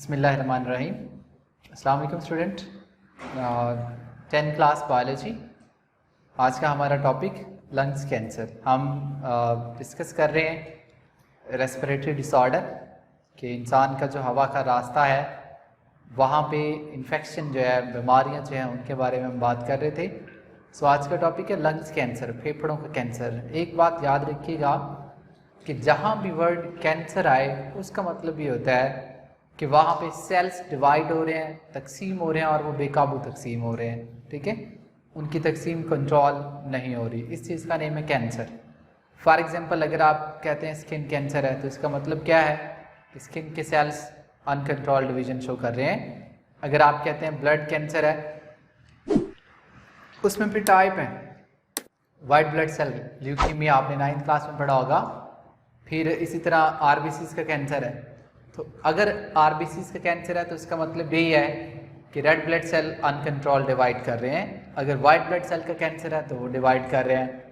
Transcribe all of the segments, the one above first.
बिस्मिल्लाहिर्रहमानिर्रहीम। अस्सलाम वालेकुम स्टूडेंट। 10th class biology. आज का हमारा टॉपिक लंग्स कैंसर। हम डिस्कस कर रहे हैं रेस्पिरेटरी डिसऑर्डर कि इंसान का जो हवा का रास्ता है वहाँ पे इन्फेक्शन जो है, बीमारियाँ जो हैं उनके बारे में हम बात कर रहे थे। सो आज का टॉपिक है लंग्स कैंसर, फेफड़ों का कैंसर। एक बात याद रखिएगा कि जहाँ भी वर्ड कैंसर आए उसका मतलब ये होता है कि वहाँ पे सेल्स डिवाइड हो रहे हैं, तकसीम हो रहे हैं और वो बेकाबू तकसीम हो रहे हैं। ठीक है, उनकी तकसीम कंट्रोल नहीं हो रही, इस चीज़ का नेम है कैंसर। फॉर एग्जांपल अगर आप कहते हैं स्किन कैंसर है तो इसका मतलब क्या है कि स्किन के सेल्स अनकंट्रोल डिवीजन शो कर रहे हैं। अगर आप कहते हैं ब्लड कैंसर है, उसमें भी टाइप हैं, वाइट ब्लड सेल ल्यूकीमिया आपने 9th क्लास में पढ़ा होगा। फिर इसी तरह आरबीसीज का कैंसर है, तो अगर आरबीसीज का कैंसर है तो इसका मतलब यही है कि red blood cell uncontrol divide कर रहे हैं। अगर वाइट ब्लड सेल का कैंसर है तो वो डिवाइड कर रहे हैं।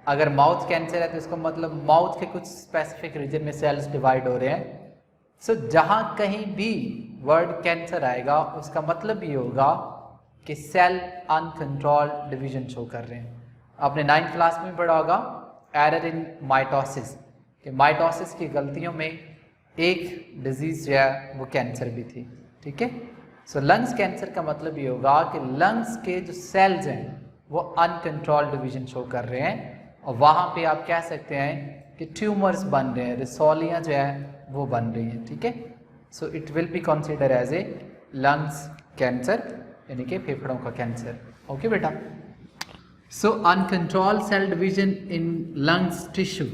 अगर माउथ कैंसर है तो इसका मतलब माउथ के कुछ स्पेसिफिक रीजन में सेल्स डिवाइड हो रहे हैं। सो जहाँ कहीं भी वर्ड कैंसर आएगा उसका मतलब ये होगा कि सेल अनकंट्रोल डिवीजन शो कर रहे हैं। आपने 9th क्लास में पढ़ा होगा एरर इन माइटोसिस, कि माइटोसिस की गलतियों में एक डिजीज़ जो है वो कैंसर भी थी। ठीक है, सो लंग्स कैंसर का मतलब ये होगा कि लंग्स के जो सेल्स हैं वो अनकंट्रोल्ड डिवीजन शो कर रहे हैं और वहाँ पे आप कह सकते हैं कि ट्यूमर्स बन रहे हैं, रिसोलियाँ जो है वो बन रही हैं। ठीक है, so it will be consider as a lungs cancer, यानी कि फेफड़ों का कैंसर। ओके बेटा। So uncontrolled cell division in lungs tissue,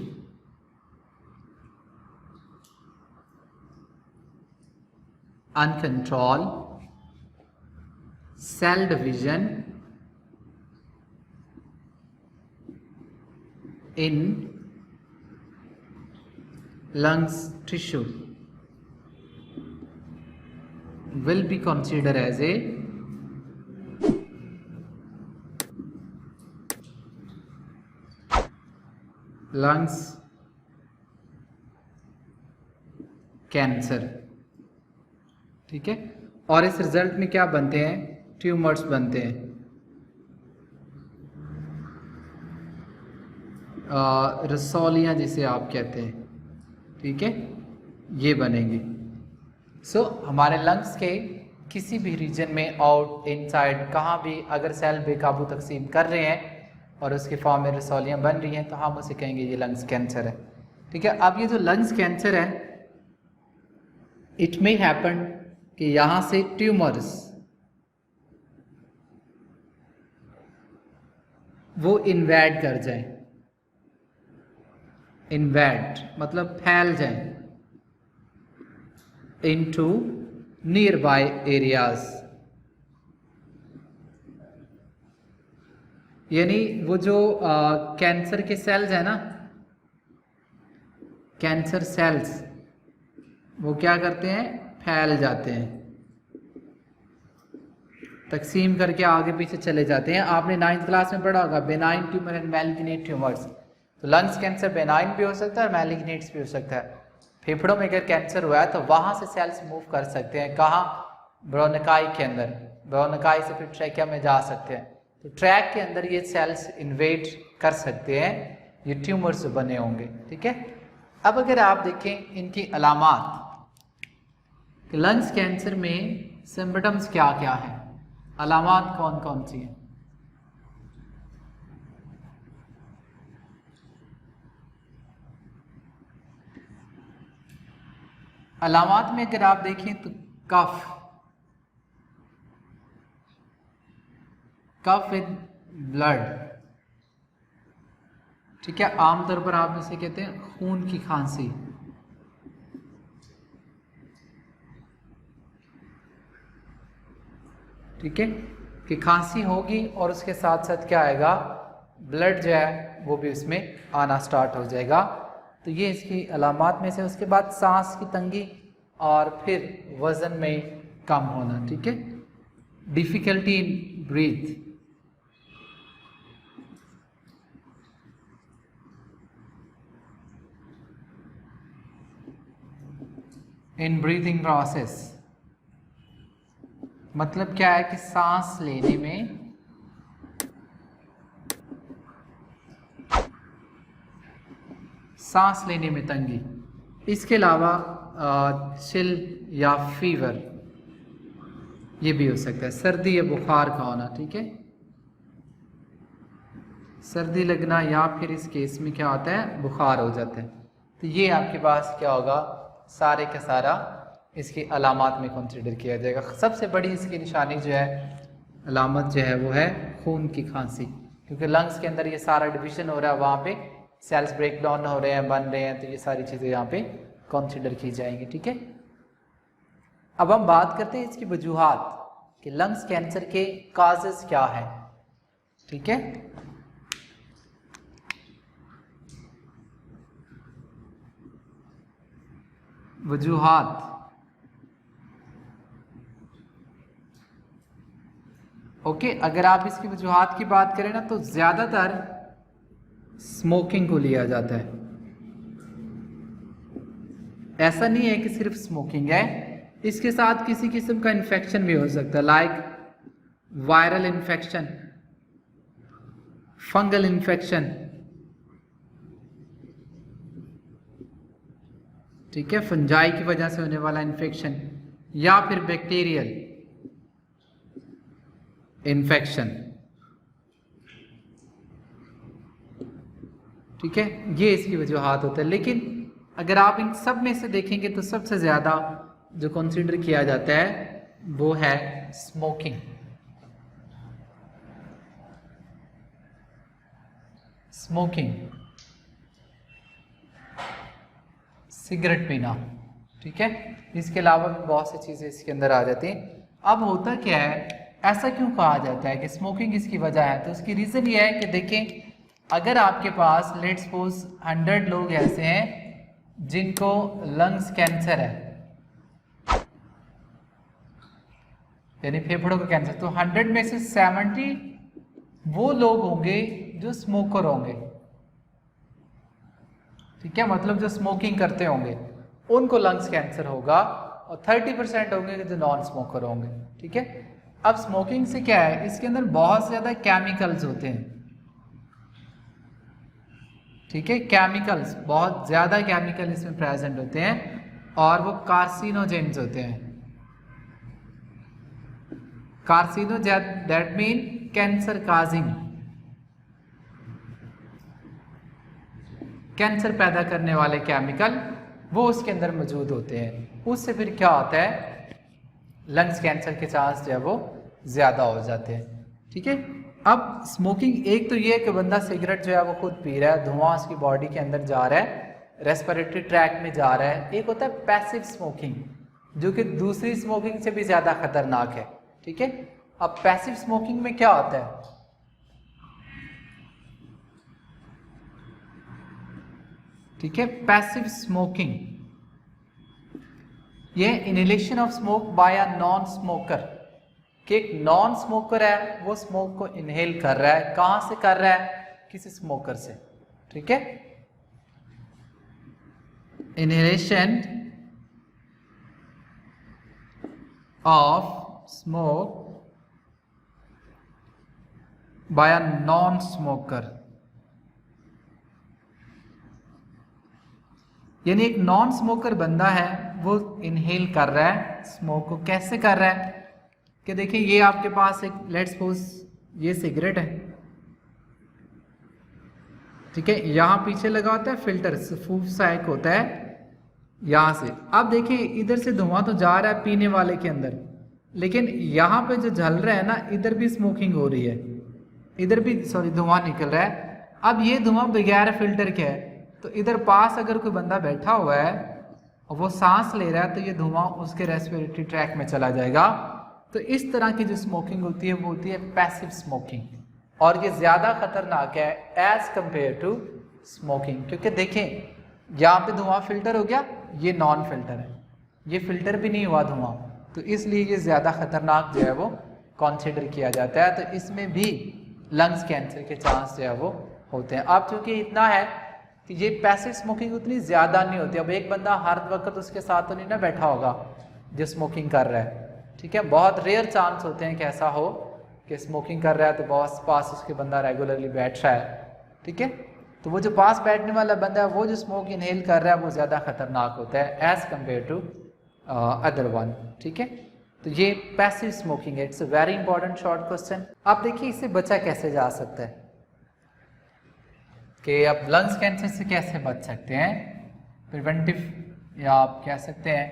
uncontrolled cell division in lungs tissue will be considered as a lungs cancer. ठीक है, और इस result में क्या बनते हैं? ट्यूमर्स बनते हैं, रसौलियाँ जिसे आप कहते हैं। ठीक है, ये बनेंगी। सो हमारे लंग्स के किसी भी रीजन में, आउट इनसाइड, कहाँ भी अगर सेल बेकाबू तकसीम कर रहे हैं और उसके फॉर्म में रसौलियाँ बन रही हैं तो हम उसे कहेंगे ये लंग्स कैंसर है। ठीक है, अब ये जो लंग्स कैंसर है, इट मे हैपन कि यहाँ से ट्यूमर्स वो इन्वेड कर जाएं। इन्वेड मतलब फैल जाएं इनटू नियर बाय एरियाज, यानी वो जो कैंसर के सेल्स है ना, कैंसर सेल्स वो क्या करते हैं? फैल जाते हैं, तकसीम करके आगे पीछे चले जाते हैं। आपने 9th क्लास में पढ़ा होगा बेनाइन ट्यूमर एंड मैलिग्नेट ट्यूमर्स। तो लंग्स कैंसर बेनाइन भी हो सकता है और मैलिग्नेट्स भी हो सकता है। फेफड़ों में अगर कैंसर हुआ है तो वहाँ से सेल्स मूव कर सकते हैं, कहाँ? ब्रोनकाई के अंदर, ब्रोनकाई से फिर ट्रैकिया में जा सकते हैं। तो ट्रैक के अंदर ये सेल्स इन्वेड कर सकते हैं, ये ट्यूमर्स बने होंगे। ठीक है, अब अगर आप देखें इनकी अलामात कि लंग्स कैंसर में सिम्पटम्स क्या क्या हैं, अलामात कौन कौन सी हैं? अलामात में अगर आप देखें तो कफ विद ब्लड। ठीक है, आमतौर पर आप इसे कहते हैं खून की खांसी। ठीक है, कि खांसी होगी और उसके साथ साथ क्या आएगा? ब्लड जो है वो भी उसमें आना स्टार्ट हो जाएगा। तो ये इसकी अलामात में से। उसके बाद सांस की तंगी और फिर वज़न में कम होना। ठीक है, difficulty in breath, in breathing process, मतलब क्या है कि सांस लेने में तंगी। इसके अलावा चिल या फीवर ये भी हो सकता है, सर्दी या बुखार का होना, ठीक है, सर्दी लगना या फिर इस केस में क्या होता है, बुखार हो जाता है। तो ये आपके पास क्या होगा, सारे का सारा इसकी अलामत में कंसीडर किया जाएगा। सबसे बड़ी इसकी निशानी जो है, अलामत जो है वो है खून की खांसी, क्योंकि लंग्स के अंदर ये सारा डिवीजन हो रहा है, वहाँ पे सेल्स ब्रेक डाउन हो रहे हैं, बन रहे हैं, तो ये सारी चीज़ें यहाँ पे कंसीडर की जाएंगी, ठीक है। अब हम बात करते हैं इसकी वजूहात कि लंग्स कैंसर के काजेस क्या हैं, ठीक है। वजूहात, ओके, अगर आप इसकी वजूहात की बात करें ना, तो ज़्यादातर स्मोकिंग को लिया जाता है। ऐसा नहीं है कि सिर्फ स्मोकिंग है, इसके साथ किसी किस्म का इन्फेक्शन भी हो सकता है, like viral infection, fungal infection, ठीक है, फंजाई की वजह से होने वाला इन्फेक्शन, या फिर बैक्टीरियल इन्फेक्शन, ठीक है, ये इसकी वजूहात होता है। लेकिन अगर आप इन सब में से देखेंगे तो सबसे ज़्यादा जो कंसीडर किया जाता है वो है स्मोकिंग। स्मोकिंग, सिगरेट पीना, ठीक है, इसके अलावा भी बहुत सी चीज़ें इसके अंदर आ जाती हैं। अब होता क्या है, ऐसा क्यों कहा जाता है कि स्मोकिंग इसकी वजह है, तो उसकी रीज़न ये है कि देखें, अगर आपके पास लेट्स सपोज 100 लोग ऐसे हैं जिनको लंग्स कैंसर है, यानी फेफड़ों का कैंसर, तो 100 में से 70 वो लोग होंगे जो स्मोकर होंगे, ठीक है, मतलब जो स्मोकिंग करते होंगे उनको लंग्स कैंसर होगा, और 30% होंगे जो नॉन स्मोकर होंगे, ठीक है। अब स्मोकिंग से क्या है, इसके अंदर बहुत ज़्यादा केमिकल्स होते हैं, ठीक है, केमिकल्स, बहुत ज़्यादा केमिकल इसमें प्रेजेंट होते हैं, और वो कार्सिनोजेन्स होते हैं। Carcinogen that mean cancer causing, cancer पैदा करने वाले केमिकल वो उसके अंदर मौजूद होते हैं। उससे फिर क्या होता है, लंग्स कैंसर के चांस जो है वो ज़्यादा हो जाते हैं, ठीक है। अब स्मोकिंग, एक तो ये है कि बंदा सिगरेट जो है वो खुद पी रहा है, धुआं उसकी बॉडी के अंदर जा रहा है, रेस्पिरेटरी ट्रैक में जा रहा है। एक होता है पैसिव स्मोकिंग, जो कि दूसरी स्मोकिंग से भी ज़्यादा खतरनाक है, ठीक है। अब पैसिव स्मोकिंग में क्या होता है, ठीक है, पैसिव स्मोकिंग, ये inhalation of smoke by a non smoker, कि एक नॉन स्मोकर है वो स्मोक को इनहेल कर रहा है, कहां से कर रहा है, किसी स्मोकर से, ठीक है। Inhalation of smoke by a non smoker, यानी एक नॉन स्मोकर बंदा है वो इनहेल कर रहा है स्मोक को। कैसे कर रहा है कि देखिए, ये आपके पास एक लेट्स सपोज ये सिगरेट है, ठीक है, यहाँ पीछे लगा होता है फिल्टर, फूफ सा एक होता है यहाँ से। अब देखिए इधर से धुआं तो जा रहा है पीने वाले के अंदर, लेकिन यहाँ पे जो जल रहा है ना, इधर भी स्मोकिंग हो रही है, इधर भी धुआं निकल रहा है। अब ये धुआं बगैर फिल्टर के है, तो इधर पास अगर कोई बंदा बैठा हुआ है और वो सांस ले रहा है, तो ये धुआं उसके रेस्पिरेटरी ट्रैक में चला जाएगा। तो इस तरह की जो स्मोकिंग होती है वो होती है पैसिव स्मोकिंग, और ये ज़्यादा खतरनाक है एज कंपेयर टू स्मोकिंग, क्योंकि देखें यहाँ पे धुआं फिल्टर हो गया, ये नॉन फिल्टर है, ये फिल्टर भी नहीं हुआ धुआं, तो इसलिए ये ज़्यादा खतरनाक जो है वो कंसिडर किया जाता है। तो इसमें भी लंग्स कैंसर के चांस जो है वो होते हैं। अब चूँकि इतना है कि ये पैसिव स्मोकिंग उतनी ज़्यादा नहीं होती। अब एक बंदा हर वक्त उसके साथ तो नहीं ना बैठा होगा जो स्मोकिंग कर रहा है, ठीक है। बहुत रेयर चांस होते हैं कि ऐसा हो कि स्मोकिंग कर रहा है तो बॉस पास उसके बंदा रेगुलरली बैठ रहा है, ठीक है। तो वो जो पास बैठने वाला बंदा है वो जो स्मोक इनहेल कर रहा है वो ज़्यादा खतरनाक होता है as compare to other one, ठीक है। तो ये पैसिव स्मोकिंग है। It's a very important short question. आप देखिए इससे बचा कैसे जा सकता है कि आप लंग्स कैंसर से कैसे बच सकते हैं, प्रिवेंटिव या आप कह सकते हैं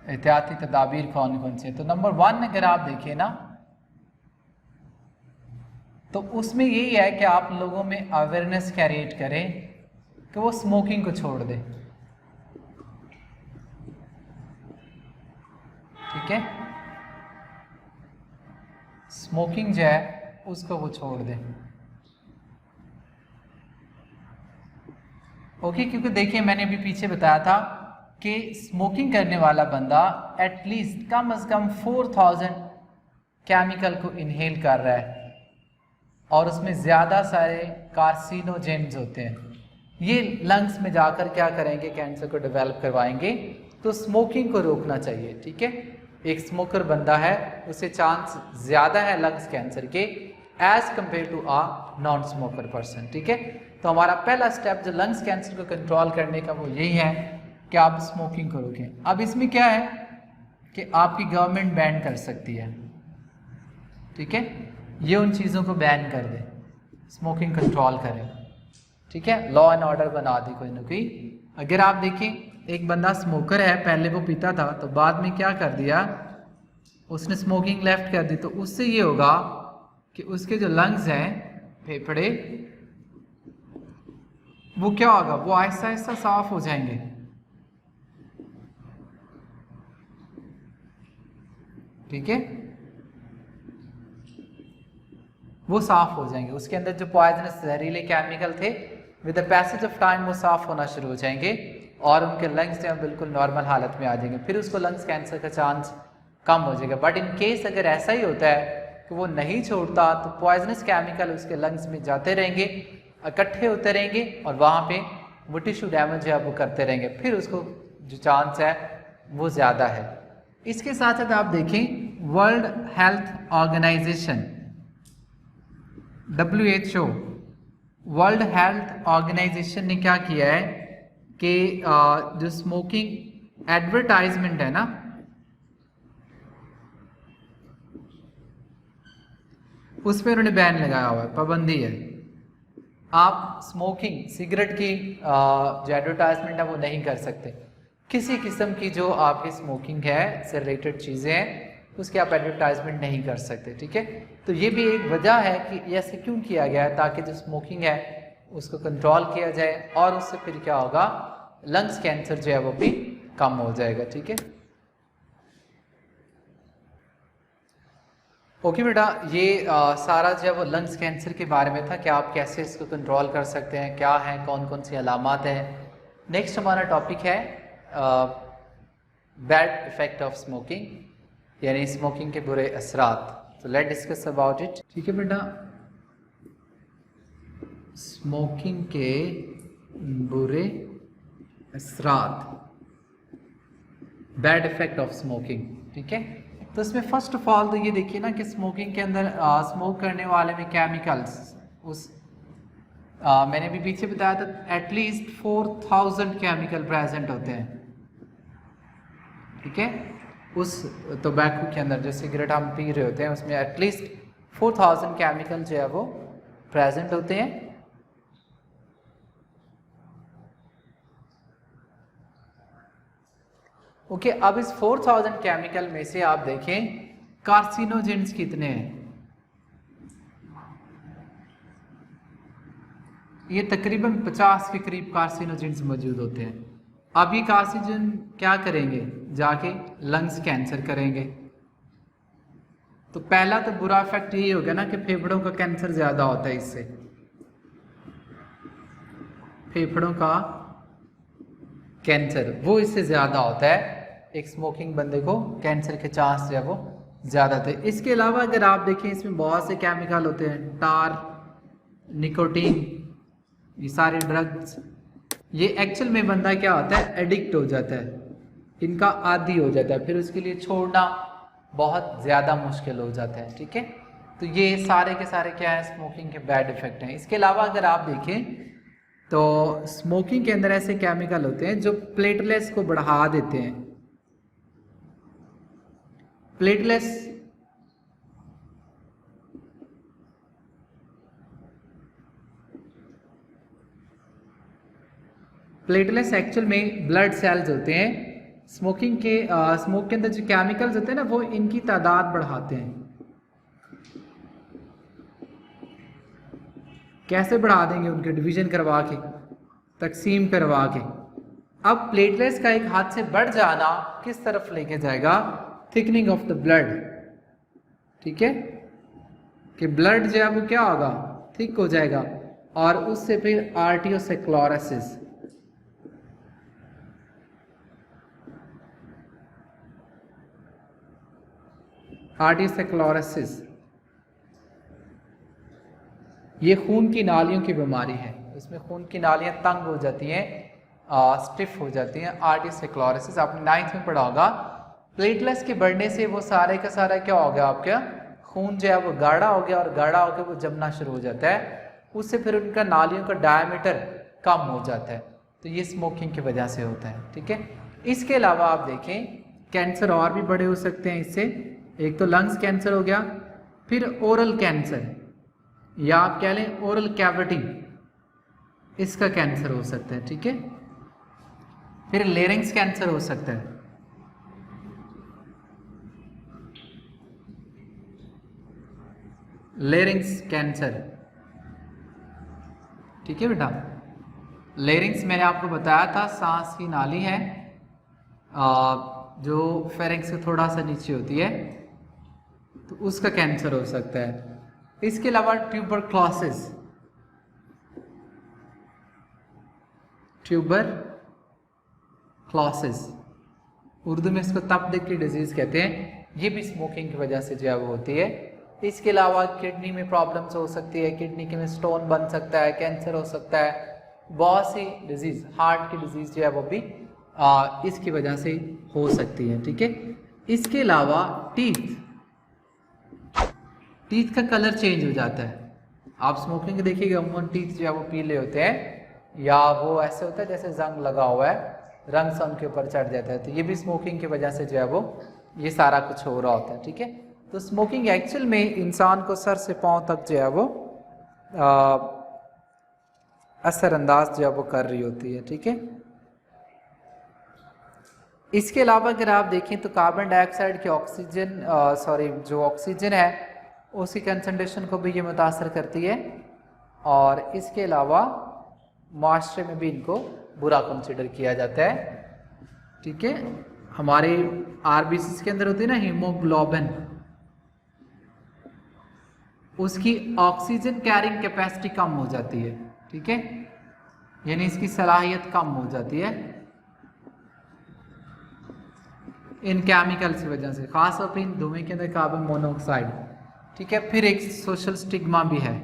एहतियाती तदाबीर कौन कौन से। तो नंबर 1 अगर आप देखिए ना तो उसमें यही है कि आप लोगों में अवेयरनेस क्रिएट करें कि वो स्मोकिंग को छोड़ दें, ठीक है। स्मोकिंग जो है उसको वो छोड़ दें, ओके। क्योंकि देखिए मैंने अभी पीछे बताया था कि स्मोकिंग करने वाला बंदा एटलीस्ट कम से कम 4000 केमिकल को इनहेल कर रहा है और उसमें ज़्यादा सारे कार्सिनोजेन्स होते हैं। ये लंग्स में जाकर क्या करेंगे, कैंसर को डेवलप करवाएंगे। तो स्मोकिंग को रोकना चाहिए, ठीक है। एक स्मोकर बंदा है उसे चांस ज़्यादा है लंग्स कैंसर के as compare to a non smoker person, ठीक है। तो हमारा पहला स्टेप जो लंग्स कैंसर को कंट्रोल करने का वो यही है कि आप स्मोकिंग को रोकें। अब इसमें क्या है कि आपकी गवर्नमेंट बैन कर सकती है, ठीक है। ये उन चीज़ों को बैन कर दे, स्मोकिंग कंट्रोल करें, ठीक है। लॉ एंड ऑर्डर बना दी कोई ना कोई। अगर आप देखें एक बंदा स्मोकर है, पहले वो पीता था तो बाद में क्या कर दिया उसने स्मोकिंग लेफ्ट कर दी, तो उससे ये होगा कि उसके जो लंग्स हैं फेफड़े वो क्या होगा, वो आहिस्ता आहिस्ता साफ हो जाएंगे, ठीक है। वो साफ हो जाएंगे, उसके अंदर जो पॉइजनस जहरीले केमिकल थे with the passage of time वो साफ होना शुरू हो जाएंगे और उनके लंग्स जो है बिल्कुल नॉर्मल हालत में आ जाएंगे। फिर उसको लंग्स कैंसर का चांस कम हो जाएगा। बट इन केस अगर ऐसा ही होता है कि वो नहीं छोड़ता तो पॉइजनस केमिकल उसके लंग्स में जाते रहेंगे, इकट्ठे होते रहेंगे और वहाँ पे वो टिश्यू डैमेज है वो करते रहेंगे, फिर उसको जो चांस है वो ज़्यादा है। इसके साथ साथ आप देखें world health organisation WHO, world health organisation ने क्या किया है कि जो स्मोकिंग एडवर्टाइजमेंट है ना उस पर उन्होंने बैन लगाया हुआ है, पाबंदी है। आप स्मोकिंग सिगरेट की जो एडवर्टाइजमेंट है वो नहीं कर सकते, किसी किस्म की जो आपकी स्मोकिंग है से रिलेटेड चीज़ें हैं उसकी आप एडवर्टाइजमेंट नहीं कर सकते, ठीक है। तो ये भी एक वजह है कि ऐसे क्यों किया गया है, ताकि जो स्मोकिंग है उसको कंट्रोल किया जाए और उससे फिर क्या होगा लंग्स कैंसर जो है वो भी कम हो जाएगा, ठीक है। ओके बेटा, ये सारा जो है वो लंग्स कैंसर के बारे में था कि आप कैसे इसको कंट्रोल कर सकते हैं, क्या है, कौन कौन सी अलामात हैं। नेक्स्ट हमारा टॉपिक है बैड इफेक्ट ऑफ स्मोकिंग, यानी स्मोकिंग के बुरे असरात। तो लेट डिस्कस अबाउट इट, ठीक है बेटा। स्मोकिंग के बुरे असरात, बैड इफेक्ट ऑफ स्मोकिंग, ठीक है। तो इसमें फर्स्ट ऑफ ऑल तो ये देखिए ना कि स्मोकिंग के अंदर स्मोक करने वाले में केमिकल्स मैंने भी पीछे बताया था एटलीस्ट 4000 केमिकल प्रेजेंट होते हैं, ठीक है। उस टोबैको के अंदर जो सिगरेट हम पी रहे होते हैं उसमें एटलीस्ट 4000 केमिकल जो है वो प्रेजेंट होते हैं। ओके, अब इस 4000 केमिकल में से आप देखें कार्सिनोजेंस कितने हैं। ये तकरीबन 50 के करीब कार्सिनोजेंस मौजूद होते हैं। अब ये कार्सिनोजन क्या करेंगे, जाके लंग्स कैंसर करेंगे। तो पहला तो बुरा इफेक्ट यही हो गया ना कि फेफड़ों का कैंसर ज़्यादा होता है, इससे फेफड़ों का कैंसर वो इससे ज़्यादा होता है। एक स्मोकिंग बंदे को कैंसर के चांस जो है वो ज़्यादा थे। इसके अलावा अगर आप देखें इसमें बहुत से केमिकल होते हैं, टार, निकोटीन, ये सारे ड्रग्स, ये एक्चुअल में बंदा क्या होता है एडिक्ट हो जाता है, इनका आदी हो जाता है, फिर उसके लिए छोड़ना बहुत ज़्यादा मुश्किल हो जाता है। ठीक है, तो ये सारे के सारे क्या है, स्मोकिंग के बैड इफेक्ट हैं। इसके अलावा अगर आप देखें तो स्मोकिंग के अंदर ऐसे केमिकल होते हैं जो प्लेटलेट्स को बढ़ा देते हैं। प्लेटलेट्स एक्चुअल में ब्लड सेल्स होते हैं। स्मोक के अंदर जो केमिकल्स होते हैं ना, वो इनकी तादाद बढ़ाते हैं। कैसे बढ़ा देंगे? उनके डिवीजन करवा के, तकसीम करवा के। अब प्लेटलेट्स का एक हाथ से बढ़ जाना किस तरफ लेके जाएगा? Thickening of the blood. ठीक है, कि ब्लड जो है वो क्या होगा, थिक हो जाएगा, और उससे फिर आर्टियोसेक्लोरोसिस, ये खून की नालियों की बीमारी है। इसमें खून की नालियां तंग हो जाती हैं, स्टिफ हो जाती हैं, आर्टियोसेक्लोरोसिस। आपने 9th में पढ़ा होगा। प्लेटलेट्स के बढ़ने से वो सारे का सारा क्या हो गया, आपका खून जो है वो गाढ़ा हो गया, और गाढ़ा होकर वो जमना शुरू हो जाता है। उससे फिर उनका नालियों का डायमीटर कम हो जाता है। तो ये स्मोकिंग की वजह से होता है। ठीक है, इसके अलावा आप देखें कैंसर और भी बड़े हो सकते हैं इससे। एक तो लंग्स कैंसर हो गया, फिर ओरल कैंसर, या आप कह लें ओरल कैविटी, इसका कैंसर हो सकता है। ठीक है, फिर लेरिंग्स कैंसर हो सकता है। लेरिंग्स कैंसर, ठीक है बेटा। लेरिंग्स मैंने आपको बताया था, सांस की नाली है जो फेरिंग्स से थोड़ा सा नीचे होती है, तो उसका कैंसर हो सकता है। इसके अलावा ट्यूबरक्लोसिस, उर्दू में इसको तपदिक की डिजीज कहते हैं। ये भी स्मोकिंग की वजह से जो है वो होती है। इसके अलावा किडनी में प्रॉब्लम्स हो सकती है, किडनी के में स्टोन बन सकता है, कैंसर हो सकता है, बहुत सी डिजीज, हार्ट की डिजीज जो है वो भी इसकी वजह से हो सकती है। ठीक है, इसके अलावा टीथ का कलर चेंज हो जाता है। आप स्मोकिंग देखिएगा, अमूमन टीथ जो है वो पीले होते हैं, या वो ऐसे होता है जैसे जंग लगा हुआ है, रंग सा उनके ऊपर चढ़ जाता है। तो ये भी स्मोकिंग की वजह से जो है वो ये सारा कुछ हो रहा होता है। ठीक है, तो स्मोकिंग एक्चुअल में इंसान को सर से पांव तक जो है वो असरअंदाज जो है वो कर रही होती है। ठीक है, इसके अलावा अगर आप देखें तो कार्बन डाइऑक्साइड के जो ऑक्सीजन है उसकी कंसंट्रेशन को भी ये मुतासर करती है, और इसके अलावा माशरे में भी इनको बुरा कंसिडर किया जाता है। ठीक है, हमारे आरबीसी के अंदर होती है ना हीमोग्लोबिन, उसकी ऑक्सीजन कैरिंग कैपेसिटी कम हो जाती है। ठीक है, यानी इसकी सलाहियत कम हो जाती है इन केमिकल की वजह से, खासतौर पर इन धुएं के अंदर कार्बन मोनोऑक्साइड। ठीक है, फिर एक सोशल स्टिग्मा भी है।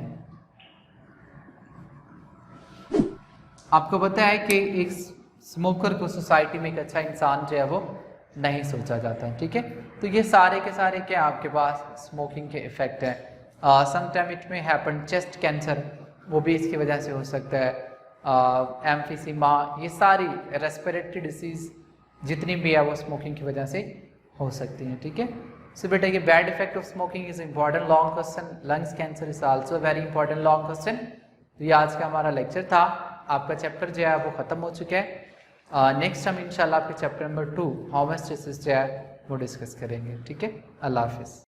आपको पता है कि एक स्मोकर को सोसाइटी में एक अच्छा इंसान जो है वो नहीं सोचा जाता। ठीक है, तो ये सारे के सारे क्या आपके पास स्मोकिंग के इफेक्ट हैं। समटाइम इट में हैपन चेस्ट कैंसर, वो भी इसकी वजह से हो सकता है। एम्फीसीमा, ये सारी रेस्पिरेटरी डिसीज जितनी भी है वो स्मोकिंग की वजह से हो सकती हैं। ठीक है, सो बेटा ये bad effect of smoking is important long question, lungs cancer is also very important long question. तो ये आज का हमारा लेक्चर था। आपका चैप्टर जो है वो खत्म हो चुका है। नेक्स्ट हम इंशाल्लाह आपके चैप्टर नंबर 2 होमोस्टेसिस जो है वो डिस्कस करेंगे। ठीक है, अल्लाह हाफिज़।